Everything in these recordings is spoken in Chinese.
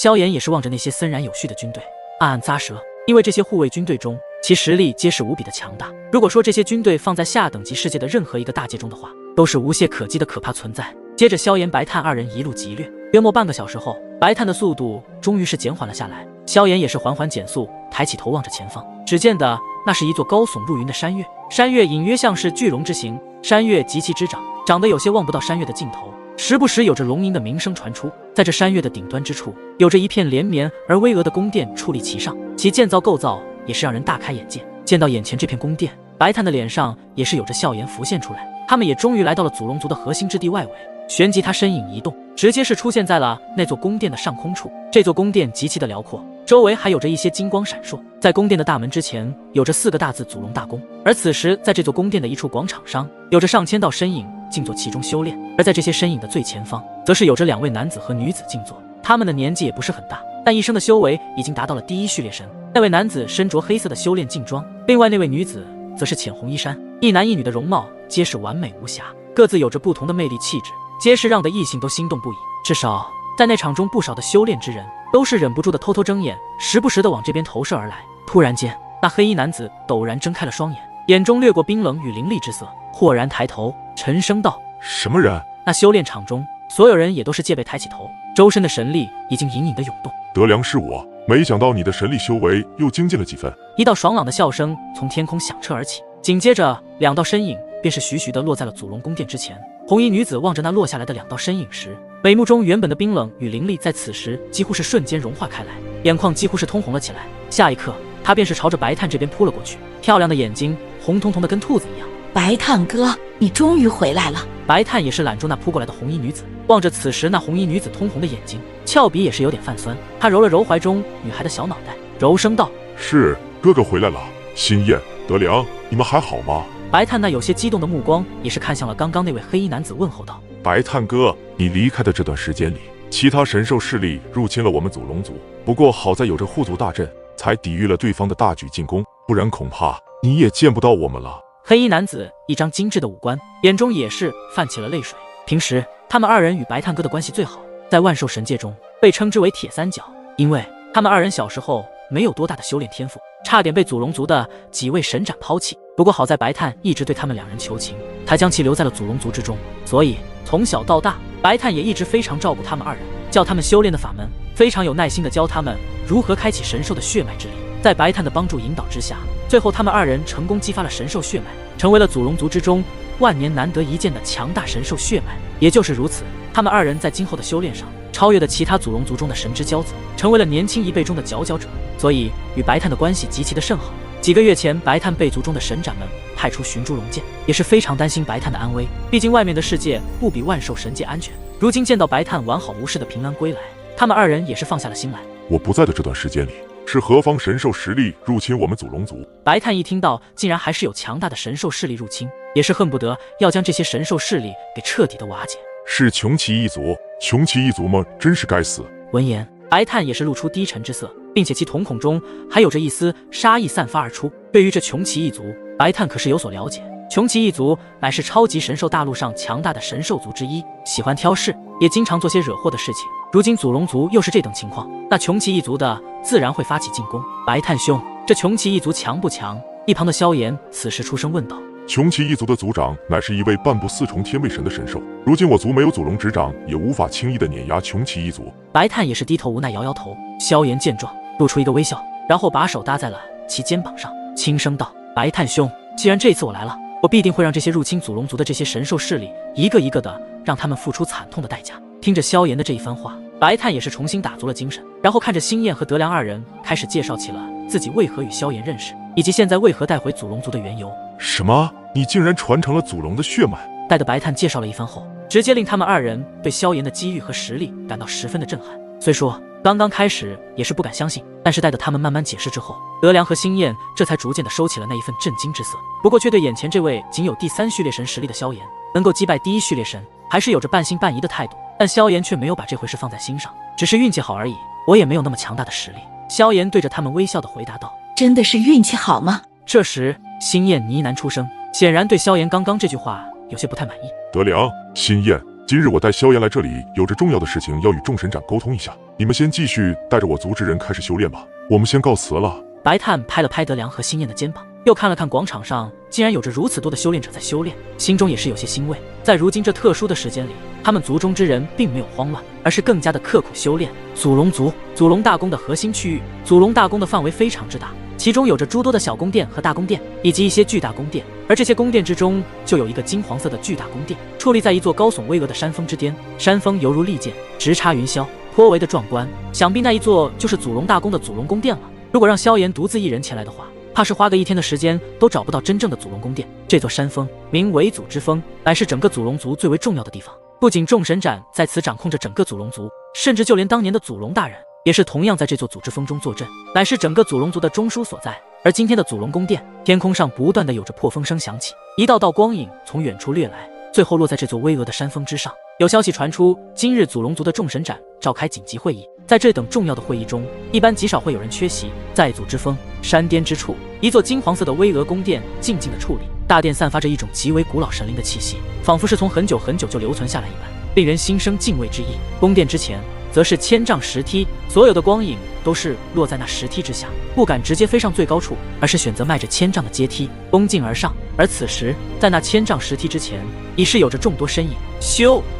萧炎也是望着那些森然有序的军队，暗暗咂舌，因为这些护卫军队中，其实力皆是无比的强大。如果说这些军队放在下等级世界的任何一个大界中的话，都是无懈可击的可怕存在。接着，萧炎、白炭二人一路急掠，约莫半个小时后，白炭的速度终于是减缓了下来，萧炎也是缓缓减速，抬起头望着前方，只见的那是一座高耸入云的山岳，山岳隐约像是巨龙之形，山岳极其之长，长得有些望不到山岳的尽头，时不时有着龙吟的鸣声传出。在这山岳的顶端之处，有着一片连绵而巍峨的宫殿矗立其上，其建造构造也是让人大开眼界。见到眼前这片宫殿，白炭的脸上也是有着笑颜浮现出来。他们也终于来到了祖龙族的核心之地外围，旋即他身影移动，直接是出现在了那座宫殿的上空处。这座宫殿极其的辽阔，周围还有着一些金光闪烁。在宫殿的大门之前，有着4个大字祖龙大宫。而此时，在这座宫殿的一处广场上，有着上千道身影静坐其中修炼。而在这些身影的最前方，则是有着2位男子和女子静坐。他们的年纪也不是很大，但一生的修为已经达到了第1序列神。那位男子身着黑色的修炼劲装，另外那位女子则是浅红衣衫。一男一女的容貌皆是完美无瑕，各自有着不同的魅力气质，皆是让的异性都心动不已。至少在那场中，不少的修炼之人都是忍不住的偷偷睁眼，时不时的往这边投射而来。突然间，那黑衣男子陡然睁开了双眼，眼中掠过冰冷与凌厉之色，豁然抬头，沉声道：“什么人？”那修炼场中，所有人也都是戒备抬起头，周身的神力已经隐隐的涌动。德良是我，没想到你的神力修为又精进了几分。一道爽朗的笑声从天空响彻而起，紧接着2道身影便是徐徐地落在了祖龙宫殿之前。红衣女子望着那落下来的2道身影时，眉目中原本的冰冷与凌厉在此时几乎是瞬间融化开来，眼眶几乎是通红了起来。下一刻，她便是朝着白炭这边扑了过去，漂亮的眼睛红彤彤的跟兔子一样。白炭哥，你终于回来了。白炭也是揽住那扑过来的红衣女子，望着此时那红衣女子通红的眼睛，俏鼻也是有点泛酸。他揉了揉怀中女孩的小脑袋，柔声道：“是，哥哥回来了。新燕、德良，你们还好吗？”白炭那有些激动的目光也是看向了刚刚那位黑衣男子，问候道：“白炭哥，你离开的这段时间里，其他神兽势力入侵了我们祖龙族，不过好在有着护族大阵，才抵御了对方的大举进攻，不然恐怕你也见不到我们了。”黑衣男子一张精致的五官，眼中也是泛起了泪水。平时他们2人与白炭哥的关系最好，在万兽神界中被称之为铁三角，因为他们2人小时候没有多大的修炼天赋，差点被祖龙族的几位神斩抛弃。不过好在白炭一直对他们2人求情，才将其留在了祖龙族之中，所以从小到大，白炭也一直非常照顾他们2人，教他们修炼的法门，非常有耐心地教他们如何开启神兽的血脉之力。在白炭的帮助引导之下，最后他们2人成功激发了神兽血脉，成为了祖龙族之中万年难得一见的强大神兽血脉。也就是如此，他们2人在今后的修炼上超越了其他祖龙族中的神之骄子，成为了年轻一辈中的佼佼者，所以与白炭的关系极其的甚好。几个月前，白炭辈族中的神斩们派出寻蛛龙剑，也是非常担心白炭的安危，毕竟外面的世界不比万兽神界安全。如今见到白炭完好无事的平安归来，他们2人也是放下了心来。我不在的这段时间里，是何方神兽实力入侵我们祖龙族？白炭一听到竟然还是有强大的神兽势力入侵，也是恨不得要将这些神兽势力给彻底的瓦解。是穷奇一族？穷奇一族吗？真是该死！闻言，白炭也是露出低沉之色，并且其瞳孔中还有着一丝杀意散发而出。对于这穷奇一族，白炭可是有所了解。穷奇一族乃是超级神兽大陆上强大的神兽族之一，喜欢挑事，也经常做些惹祸的事情。如今祖龙族又是这等情况，那穷奇一族的自然会发起进攻。白炭兄，这穷奇一族强不强？一旁的萧炎此时出声问道。穷奇一族的族长乃是一位半步4重天位神的神兽，如今我族没有祖龙执掌，也无法轻易的碾压穷奇一族。白炭也是低头无奈摇摇头。萧炎见状，露出一个微笑，然后把手搭在了其肩膀上，轻声道：“白炭兄，既然这次我来了，我必定会让这些入侵祖龙族的这些神兽势力一个一个的让他们付出惨痛的代价。”听着萧炎的这一番话，白炭也是重新打足了精神，然后看着星焰和德良2人开始介绍起了自己为何与萧炎认识，以及现在为何带回祖龙族的缘由。什么？你竟然传承了祖龙的血脉？待得白炭介绍了一番后，直接令他们2人对萧炎的机遇和实力感到十分的震撼。虽说刚刚开始也是不敢相信，但是待得他们慢慢解释之后，德良和星焰这才逐渐的收起了那一份震惊之色。不过却对眼前这位仅有第3序列神实力的萧炎能够击败第1序列神，还是有着半信半疑的态度。但萧炎却没有把这回事放在心上，只是运气好而已，我也没有那么强大的实力。萧炎对着他们微笑的回答道：“真的是运气好吗？”这时星焰呢喃出声，显然对萧炎刚刚这句话有些不太满意。德良、新燕，今日我带萧炎来这里，有着重要的事情要与众神斩沟通一下。你们先继续带着我族之人开始修炼吧，我们先告辞了。白炭拍了拍德良和心燕的肩膀，又看了看广场上竟然有着如此多的修炼者在修炼，心中也是有些欣慰。在如今这特殊的时间里，他们族中之人并没有慌乱，而是更加的刻苦修炼。祖龙族，祖龙大宫的核心区域，祖龙大宫的范围非常之大，其中有着诸多的小宫殿和大宫殿，以及一些巨大宫殿。而这些宫殿之中，就有一个金黄色的巨大宫殿，矗立在一座高耸巍峨的山峰之巅，山峰犹如利剑，直插云霄，颇为的壮观。想必那一座就是祖龙大宫的祖龙宫殿了。如果让萧炎独自一人前来的话，怕是花个1天的时间都找不到真正的祖龙宫殿。这座山峰名为祖之峰，乃是整个祖龙族最为重要的地方。不仅众神斩在此掌控着整个祖龙族，甚至就连当年的祖龙大人也是同样在这座祖之峰中坐镇，乃是整个祖龙族的中枢所在。而今天的祖龙宫殿，天空上不断的有着破风声响起，一道道光影从远处掠来，最后落在这座巍峨的山峰之上。有消息传出，今日祖龙族的众神斩召开紧急会议，在这等重要的会议中，一般极少会有人缺席。在祖之峰山巅之处，一座金黄色的巍峨宫殿静静的矗立，大殿散发着一种极为古老神灵的气息，仿佛是从很久很久就留存下来一般，令人心生敬畏之意。宫殿之前则是千丈石梯，所有的光影都是落在那石梯之下，不敢直接飞上最高处，而是选择迈着1000丈的阶梯恭敬而上。而此时，在那1000丈石梯之前，已是有着众多身影。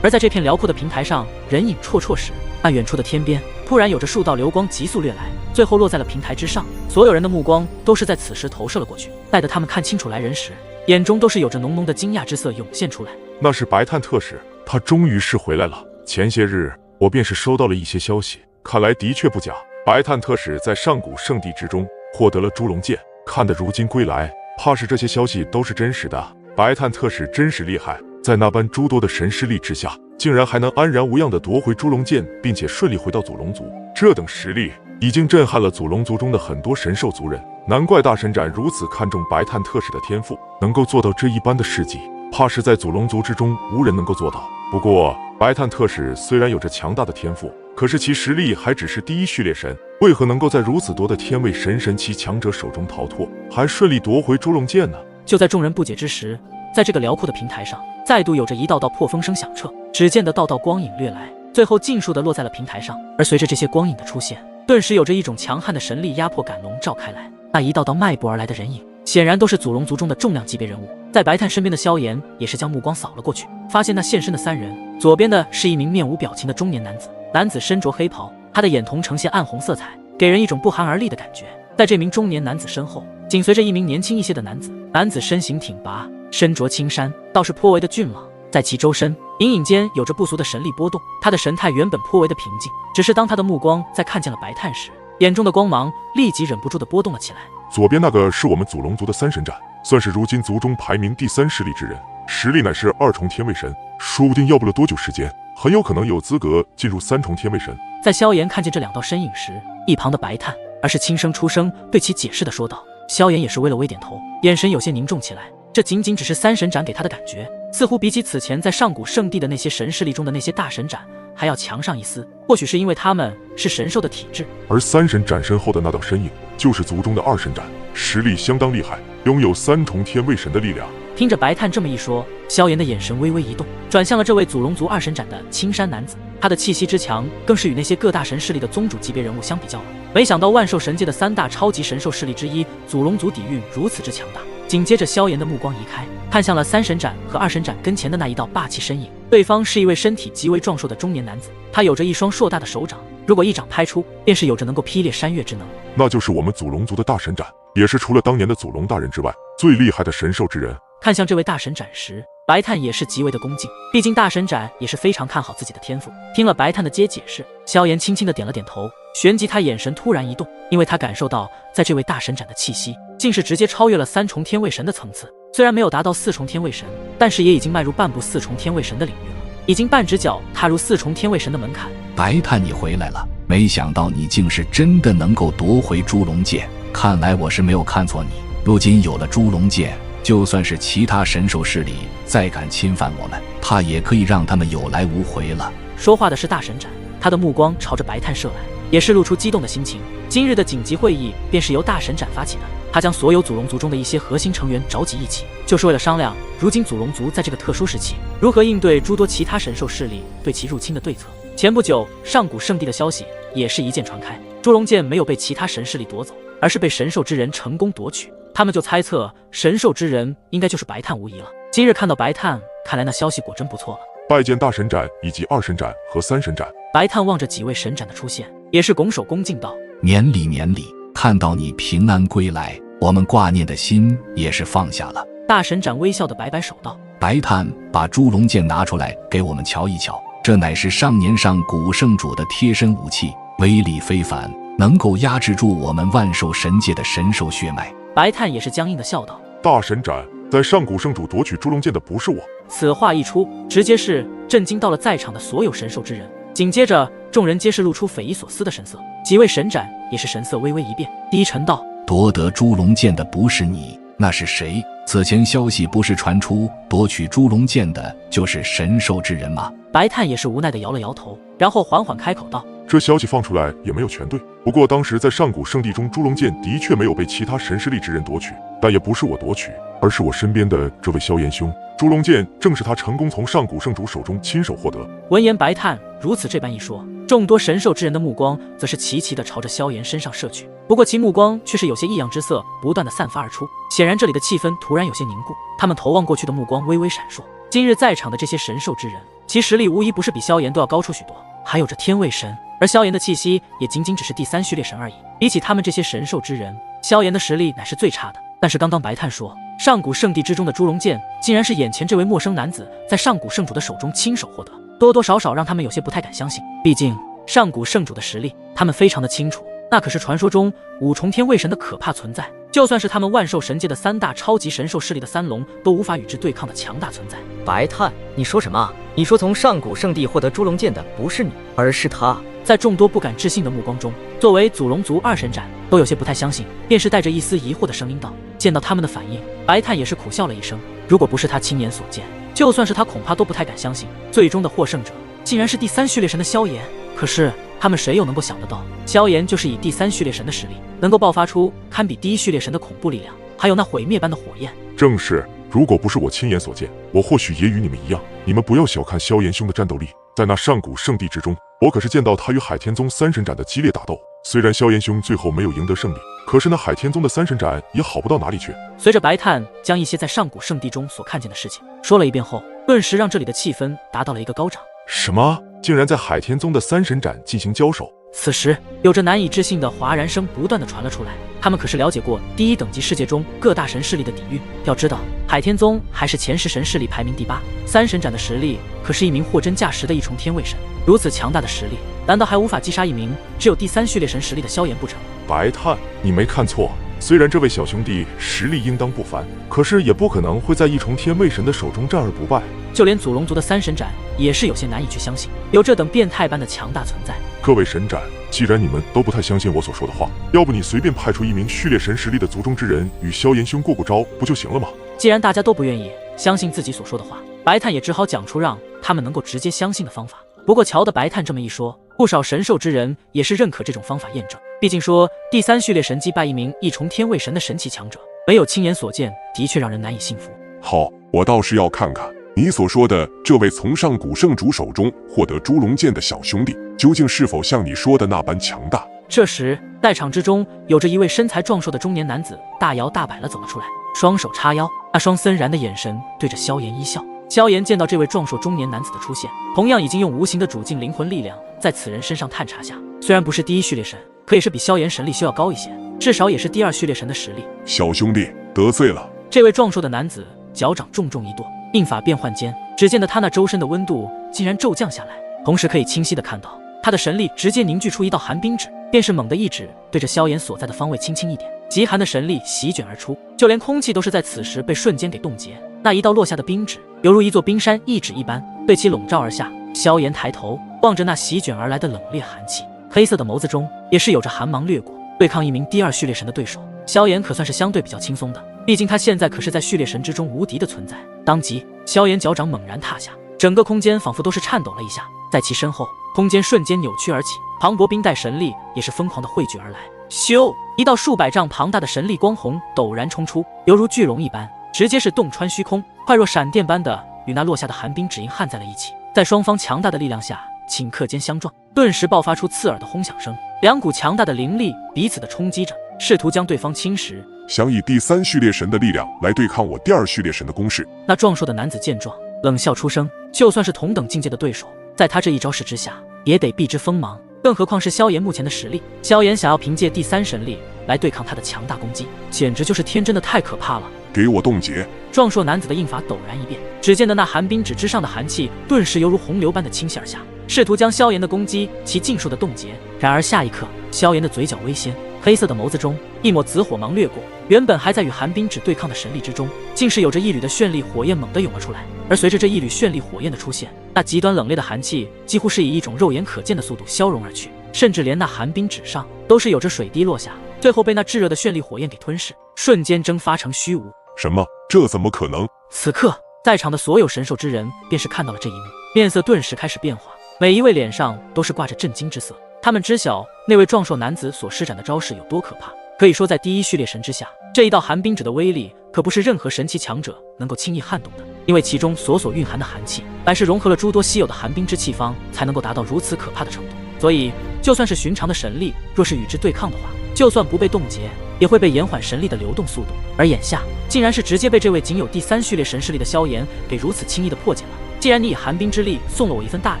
而在这片辽阔的平台上，人影绰绰时，按远处的天边，突然有着数道流光急速掠来，最后落在了平台之上。所有人的目光都是在此时投射了过去，待得他们看清楚来人时，眼中都是有着浓浓的惊讶之色涌现出来。那是白炭特使，他终于是回来了。前些日我便是收到了一些消息，看来的确不假。白炭特使在上古圣地之中获得了猪龙剑，看得如今归来，怕是这些消息都是真实的。白炭特使真是厉害，在那般诸多的神势力之下，竟然还能安然无恙地夺回猪龙剑，并且顺利回到祖龙族。这等实力已经震撼了祖龙族中的很多神兽族人，难怪大神斩如此看重白炭特使的天赋，能够做到这一般的事迹，怕是在祖龙族之中无人能够做到。不过白炭特使虽然有着强大的天赋，可是其实力还只是第一序列神，为何能够在如此多的天位神期强者手中逃脱，还顺利夺回猪龙剑呢？就在众人不解之时，在这个辽阔的平台上，再度有着一道道破风声响彻，只见得道道光影掠来，最后尽数地落在了平台上。而随着这些光影的出现，顿时有着一种强悍的神力压迫感笼罩开来。那一道道迈步而来的人影，显然都是祖龙族中的重量级别人物。在白炭身边的萧炎也是将目光扫了过去，发现那现身的3人，左边的是一名面无表情的中年男子，男子身着黑袍，他的眼瞳呈现暗红色彩，给人一种不寒而栗的感觉。在这名中年男子身后，紧随着一名年轻一些的男子，男子身形挺拔，身着青衫，倒是颇为的俊朗。在其周身隐隐间有着不俗的神力波动，他的神态原本颇为的平静，只是当他的目光在看见了白炭时，眼中的光芒立即忍不住的波动了起来。左边那个是我们祖龙族的3神斩，算是如今族中排名第3势力之人，实力乃是2重天位神，说不定要不了多久时间，很有可能有资格进入3重天位神。在萧炎看见这2道身影时，一旁的白炭而是轻声出声对其解释的说道。萧炎也是微了微点头，眼神有些凝重起来。这仅仅只是3神斩给他的感觉，似乎比起此前在上古圣地的那些神势力中的那些大神斩还要强上一丝。或许是因为他们是神兽的体质，而3神斩身后的那道身影就是族中的2神斩，实力相当厉害，拥有3重天位神的力量。听着白炭这么一说，萧炎的眼神微微一动，转向了这位祖龙族2神斩的青衫男子。他的气息之强，更是与那些各大神势力的宗主级别人物相比较了。没想到万兽神界的3大超级神兽势力之一，祖龙族底蕴如此之强大。紧接着，萧炎的目光移开，看向了3神斩和2神斩跟前的那一道霸气身影。对方是一位身体极为壮硕的中年男子，他有着一双硕大的手掌，如果一掌拍出，便是有着能够劈裂山岳之能。那就是我们祖龙族的大神斩，也是除了当年的祖龙大人之外最厉害的神兽之人。看向这位大神斩时，白炭也是极为的恭敬，毕竟大神斩也是非常看好自己的天赋。听了白炭的解释，萧炎轻轻的点了点头，旋即他眼神突然一动，因为他感受到在这位大神斩的气息竟是直接超越了3重天位神的层次。虽然没有达到4重天位神，但是也已经迈入半步4重天位神的领域了，已经半只脚踏入4重天位神的门槛。白炭，你回来了，没想到你竟是真的能够夺回猪龙剑，看来我是没有看错你。如今有了猪龙剑，就算是其他神兽势力再敢侵犯我们，他也可以让他们有来无回了。说话的是大神斩，他的目光朝着白炭射来，也是露出激动的心情。今日的紧急会议便是由大神斩发起的，他将所有祖龙族中的一些核心成员召集一起，就是为了商量如今祖龙族在这个特殊时期如何应对诸多其他神兽势力对其入侵的对策。前不久，上古圣地的消息也是一箭传开，朱龙剑没有被其他神势力夺走，而是被神兽之人成功夺取。他们就猜测神兽之人应该就是白炭无疑了。今日看到白炭，看来那消息果真不错了。拜见大神斩以及二神斩和三神斩。白炭望着几位神斩的出现，也是拱手恭敬道：免礼免礼，看到你平安归来，我们挂念的心也是放下了。大神斩微笑的摆摆手道：白炭把猪龙剑拿出来给我们瞧一瞧，这乃是上年上古圣主的贴身武器，威力非凡，能够压制住我们万兽神界的神兽血脉。白炭也是僵硬的笑道：大神斩，在上古圣主夺取猪龙剑的不是我。此话一出，直接是震惊到了在场的所有神兽之人。紧接着，众人皆是露出匪夷所思的神色，几位神斩也是神色微微一变，低沉道：夺得猪龙剑的不是你，那是谁？此前消息不是传出夺取猪龙剑的就是神兽之人吗？白炭也是无奈的摇了摇头，然后缓缓开口道：这消息放出来也没有全对，不过当时在上古圣地中，猪龙剑的确没有被其他神势力之人夺取，但也不是我夺取，而是我身边的这位萧炎兄。猪龙剑正是他成功从上古圣主手中亲手获得。闻言，白炭如此这般一说，众多神兽之人的目光则是齐齐的朝着萧炎身上射去，不过其目光却是有些异样之色不断的散发而出，显然这里的气氛突然有些凝固，他们投望过去的目光微微闪烁。今日在场的这些神兽之人，其实力无疑不是比萧炎都要高出许多，还有着天位神，而萧炎的气息也仅仅只是第三序列神而已。比起他们这些神兽之人，萧炎的实力乃是最差的。但是刚刚白炭说，上古圣地之中的猪龙剑竟然是眼前这位陌生男子在上古圣主的手中亲手获得，多多少少让他们有些不太敢相信。毕竟上古圣主的实力，他们非常的清楚，那可是传说中五重天位神的可怕存在，就算是他们万兽神界的三大超级神兽势力的三龙都无法与之对抗的强大存在。白炭，你说什么？你说从上古圣地获得猪龙剑的不是你，而是他？在众多不敢置信的目光中，作为祖龙族二神斩都有些不太相信，便是带着一丝疑惑的声音道。见到他们的反应，白炭也是苦笑了一声，如果不是他亲眼所见，就算是他恐怕都不太敢相信，最终的获胜者竟然是第三序列神的萧炎。可是他们谁又能够想得到，萧炎就是以第三序列神的实力，能够爆发出堪比第一序列神的恐怖力量，还有那毁灭般的火焰。正是，如果不是我亲眼所见，我或许也与你们一样。你们不要小看萧炎兄的战斗力，在那上古圣地之中，我可是见到他与海天宗三神斩的激烈打斗。虽然萧炎兄最后没有赢得胜利，可是那海天宗的三神斩也好不到哪里去。随着白炭将一些在上古圣地中所看见的事情说了一遍后，顿时让这里的气氛达到了一个高涨。什么？竟然在海天宗的三神斩进行交手？此时，有着难以置信的哗然声不断的传了出来。他们可是了解过第一等级世界中各大神势力的底蕴，要知道海天宗还是前10神势力排名第8，三神斩的实力可是一名货真价实的一重天位神。如此强大的实力，难道还无法击杀一名只有第3序列神实力的萧炎不成？白炭，你没看错，虽然这位小兄弟实力应当不凡，可是也不可能会在一重天位神的手中战而不败。就连祖龙族的三神斩也是有些难以去相信，有这等变态般的强大存在。各位神斩，既然你们都不太相信我所说的话，要不你随便派出一名序列神实力的族中之人与萧炎兄过招不就行了吗？既然大家都不愿意相信自己所说的话，白炭也只好讲出让他们能够直接相信的方法。不过瞧得白炭这么一说，不少神兽之人也是认可这种方法验证。毕竟说第3序列神击败一名一重天位神的神奇强者，没有亲眼所见，的确让人难以信服。好，我倒是要看看你所说的这位从上古圣主手中获得猪龙剑的小兄弟，究竟是否像你说的那般强大。这时，在场之中有着一位身材壮硕的中年男子，大摇大摆地走了出来，双手叉腰，那双森然的眼神对着萧炎一笑。萧炎见到这位壮硕中年男子的出现，同样已经用无形的主境灵魂力量在此人身上探查下，虽然不是第1序列神，可也是比萧炎神力修要高一些，至少也是第2序列神的实力。小兄弟得罪了。这位壮硕的男子脚掌重重一跺，印法变幻间，只见得他那周身的温度竟然骤降下来，同时可以清晰地看到他的神力直接凝聚出一道寒冰指，便是猛地一指对着萧炎所在的方位轻轻一点，极寒的神力席卷而出，就连空气都是在此时被瞬间给冻结。那一道落下的冰指犹如一座冰山一指一般对其笼罩而下。萧炎抬头望着那席卷而来的冷冽寒气，黑色的眸子中也是有着寒芒掠过。对抗一名第2序列神的对手，萧炎可算是相对比较轻松的，毕竟他现在可是在序列神之中无敌的存在。当即萧炎脚掌猛然踏下，整个空间仿佛都是颤抖了一下，在其身后空间瞬间扭曲而起，磅礴冰带神力也是疯狂的汇聚而来。咻！一道数百丈庞大的神力光虹陡然冲出，犹如巨龙一般，直接是洞穿虚空，快若闪电般的与那落下的寒冰指印焊在了一起。在双方强大的力量下，顷刻间相撞，顿时爆发出刺耳的轰响声。两股强大的灵力彼此的冲击着，试图将对方侵蚀。想以第3序列神的力量来对抗我第2序列神的攻势。那壮硕的男子见状，冷笑出声，就算是同等境界的对手，在他这一招式之下，也得避之锋芒。更何况是萧炎目前的实力，萧炎想要凭借第3神力来对抗他的强大攻击，简直就是天真的太可怕了。给我冻结！壮硕男子的印法陡然一变，只见的那寒冰指之上的寒气顿时犹如洪流般的倾泻而下，试图将萧炎的攻击其尽数的冻结。然而下一刻，萧炎的嘴角微掀，黑色的眸子中一抹紫火芒掠过，原本还在与寒冰指对抗的神力之中，竟是有着一缕的绚丽火焰猛地涌了出来。而随着这一缕绚丽火焰的出现，那极端冷冽的寒气几乎是以一种肉眼可见的速度消融而去，甚至连那寒冰指上都是有着水滴落下，最后被那炙热的绚丽火焰给吞噬，瞬间蒸发成虚无。什么？这怎么可能？此刻在场的所有神兽之人便是看到了这一幕，面色顿时开始变化，每一位脸上都是挂着震惊之色。他们知晓那位壮硕男子所施展的招式有多可怕，可以说在第1序列神之下，这一道寒冰指的威力可不是任何神奇强者能够轻易撼动的，因为其中所蕴含的寒气乃是融合了诸多稀有的寒冰之气方才能够达到如此可怕的程度。所以就算是寻常的神力，若是与之对抗的话，就算不被冻结，也会被延缓神力的流动速度。而眼下竟然是直接被这位仅有第3序列神势力的萧炎给如此轻易的破解了。既然你以寒冰之力送了我一份大礼，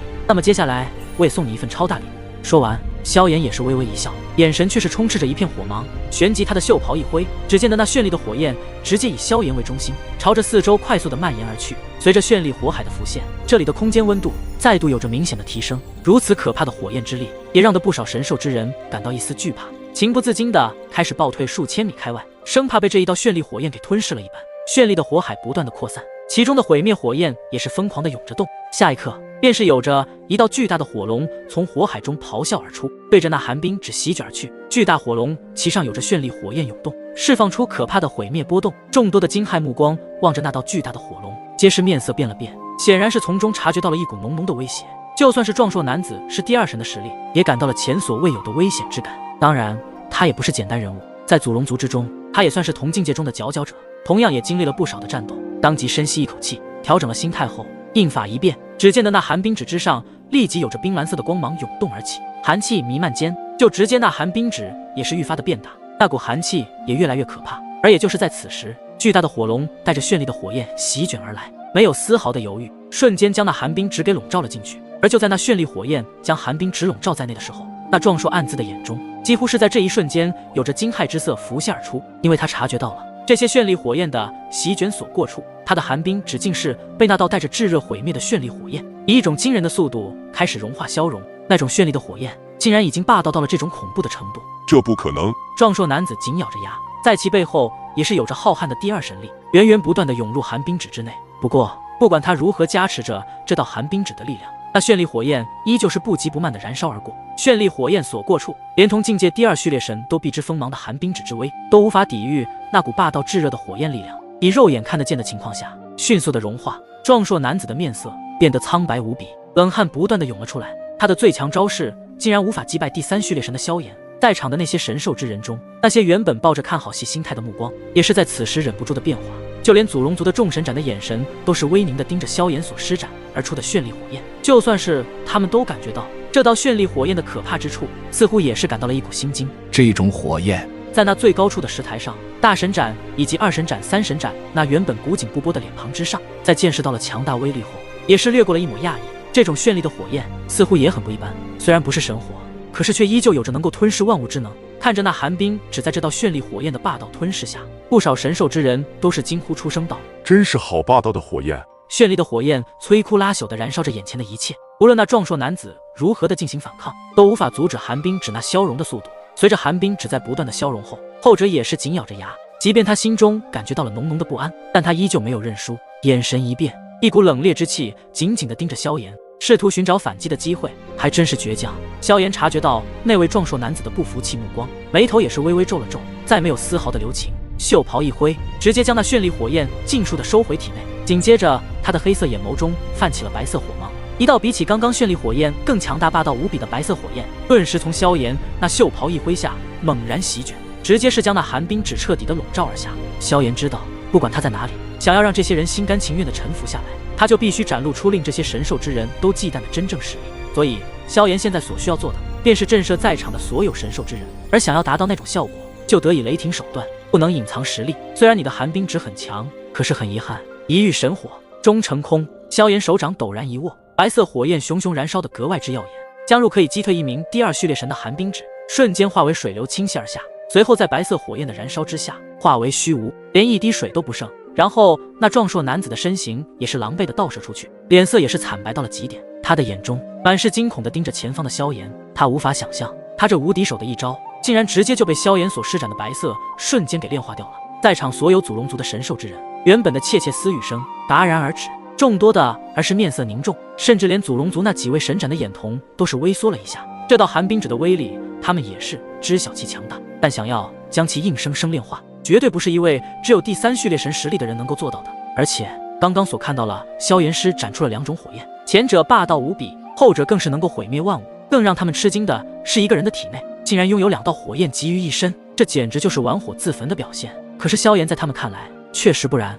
那么接下来我也送你一份超大礼。说完，萧炎也是微微一笑，眼神却是充斥着一片火芒，旋即他的袖袍一挥，只见的那绚丽的火焰直接以萧炎为中心，朝着四周快速的蔓延而去。随着绚丽火海的浮现，这里的空间温度再度有着明显的提升。如此可怕的火焰之力，也让得不少神兽之人感到一丝惧怕，情不自禁的开始暴退数千米开外，生怕被这一道绚丽火焰给吞噬了一般。绚丽的火海不断的扩散，其中的毁灭火焰也是疯狂的涌着动。下一刻，便是有着一道巨大的火龙从火海中咆哮而出，对着那寒冰指席卷而去。巨大火龙其上有着绚丽火焰涌动，释放出可怕的毁灭波动。众多的惊骇目光望着那道巨大的火龙，皆是面色变了变，显然是从中察觉到了一股浓浓的威胁。就算是壮硕男子是第2神的实力，也感到了前所未有的危险之感。当然，他也不是简单人物，在祖龙族之中，他也算是同境界中的佼佼者，同样也经历了不少的战斗。当即深吸一口气，调整了心态后，印法一变，只见的那寒冰指之上立即有着冰蓝色的光芒涌动而起，寒气弥漫间，就直接那寒冰指也是愈发的变大，那股寒气也越来越可怕。而也就是在此时，巨大的火龙带着绚丽的火焰席卷而来，没有丝毫的犹豫，瞬间将那寒冰指给笼罩了进去。而就在那绚丽火焰将寒冰指笼罩在内的时候，那壮硕暗自的眼中几乎是在这一瞬间有着惊骇之色浮现而出，因为他察觉到了这些绚丽火焰的席卷所过处，他的寒冰指竟是被那道带着炙热毁灭的绚丽火焰以一种惊人的速度开始融化消融。那种绚丽的火焰竟然已经霸道到了这种恐怖的程度。这不可能！壮硕男子紧咬着牙，在其背后也是有着浩瀚的第2神力，源源不断的涌入寒冰指之内。不过不管他如何加持着这道寒冰指的力量，那绚丽火焰依旧是不急不慢的燃烧而过。绚丽火焰所过处，连同境界第2序列神都避之锋芒的寒冰指之威，都无法抵御那股霸道炙热的火焰力量。以肉眼看得见的情况下，迅速的融化。壮硕男子的面色变得苍白无比，冷汗不断的涌了出来。他的最强招式竟然无法击败第3序列神的萧炎。在场的那些神兽之人中，那些原本抱着看好戏心态的目光，也是在此时忍不住的变化。就连祖龙族的众神斩的眼神都是威凝的盯着萧炎所施展而出的绚丽火焰。就算是他们都感觉到这道绚丽火焰的可怕之处，似乎也是感到了一股心惊。这种火焰在那最高处的石台上，大神斩以及2神斩、3神斩那原本古井不波的脸庞之上，在见识到了强大威力后，也是掠过了一抹讶异。这种绚丽的火焰似乎也很不一般，虽然不是神火，可是却依旧有着能够吞噬万物之能。看着那寒冰只在这道绚丽火焰的霸道吞噬下，不少神兽之人都是惊呼出声道：真是好霸道的火焰！绚丽的火焰摧枯拉朽地燃烧着眼前的一切，无论那壮硕男子如何的进行反抗，都无法阻止寒冰指那消融的速度。随着寒冰指在不断的消融后，后者也是紧咬着牙，即便他心中感觉到了浓浓的不安，但他依旧没有认输，眼神一变，一股冷冽之气紧紧地盯着萧炎，试图寻找反击的机会。还真是倔强。萧炎察觉到那位壮硕男子的不服气目光，眉头也是微微皱了皱，再没有丝毫的留情，袖袍一挥，直接将那绚丽火焰尽数的收回体内。紧接着他的黑色眼眸中泛起了白色火芒，一道比起刚刚绚丽火焰更强大霸道无比的白色火焰，顿时从萧炎那袖袍一挥下猛然席卷，直接是将那寒冰纸彻底的笼罩而下。萧炎知道，不管他在哪里，想要让这些人心甘情愿的臣服下来，他就必须展露出令这些神兽之人都忌惮的真正实力。所以萧炎现在所需要做的便是震慑在场的所有神兽之人，而想要达到那种效果，就得以雷霆手段，不能隐藏实力。虽然你的寒冰纸很强，可是很遗憾，一遇神火终成空。萧炎手掌陡然一握，白色火焰熊熊燃烧的格外之耀眼，将入可以击退一名第二序列神的寒冰纸瞬间化为水流倾泻而下，随后在白色火焰的燃烧之下化为虚无，连一滴水都不剩。然后那壮硕男子的身形也是狼狈的倒射出去，脸色也是惨白到了极点，他的眼中满是惊恐的盯着前方的萧炎。他无法想象，他这无敌手的一招竟然直接就被萧炎所施展的白色瞬间给炼化掉了。在场所有祖龙族的神兽之人原本的窃窃私语声戛然而止，众多的而是面色凝重，甚至连祖龙族那几位神斩的眼瞳都是微缩了一下。这道寒冰纸的威力他们也是知晓其强大，但想要将其硬生生炼化，绝对不是一位只有第三序列神实力的人能够做到的。而且刚刚所看到了萧炎施展出了2种火焰，前者霸道无比，后者更是能够毁灭万物。更让他们吃惊的是，一个人的体内竟然拥有2道火焰集于一身，这简直就是玩火自焚的表现。可是萧炎在他们看来确实不然，